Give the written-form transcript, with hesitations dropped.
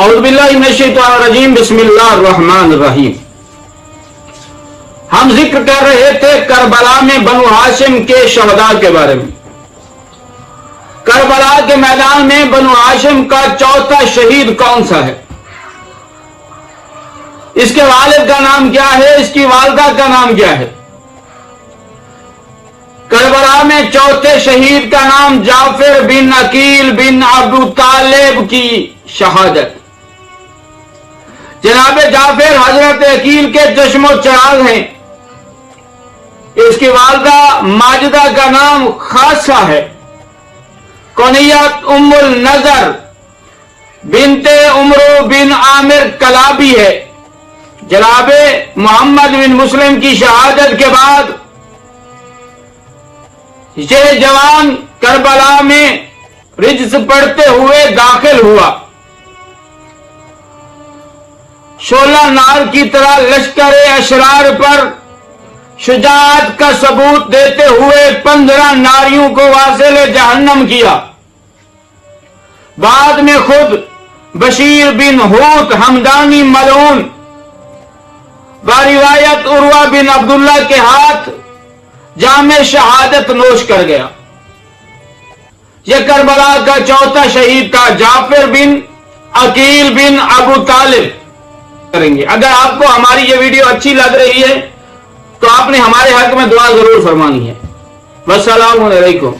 اعوذ باللہ من الشیطان الرجیم بسم اللہ الرحمن الرحیم۔ ہم ذکر کر رہے تھے کربلا میں بنو ہاشم کے شہداء کے بارے میں۔ کربلا کے میدان میں بنو ہاشم کا چوتھا شہید کون سا ہے؟ اس کے والد کا نام کیا ہے؟ اس کی والدہ کا نام کیا ہے؟ کربلا میں چوتھے شہید کا نام جعفر بن عقیل بن ابو طالب کی شہادت۔ جناب جعفر حضرت عقیل کے چشم و چراغ ہیں۔ اس کی والدہ ماجدہ کا نام خاصہ ہے۔ کنیت ام النظر بنت عمرو بن عامر کلابی ہے۔ جناب محمد بن مسلم کی شہادت کے بعد یہ جوان کربلا میں رجز پڑھتے ہوئے داخل ہوا۔ شعلہ نار کی طرح لشکر اشرار پر شجاعت کا ثبوت دیتے ہوئے 15 ناریوں کو واصل جہنم کیا۔ بعد میں خود بشیر بن حوت ہمدانی ملعون بروایت عروہ بن عبداللہ کے ہاتھ جام شہادت نوش کر گیا۔ یہ کربلا کا چوتھا شہید تھا، جعفر بن عقیل بن ابو طالب۔ کریں گے اگر آپ کو ہماری یہ ویڈیو اچھی لگ رہی ہے تو آپ نے ہمارے حق میں دعا ضرور فرمانی ہے۔ والسلام علیکم۔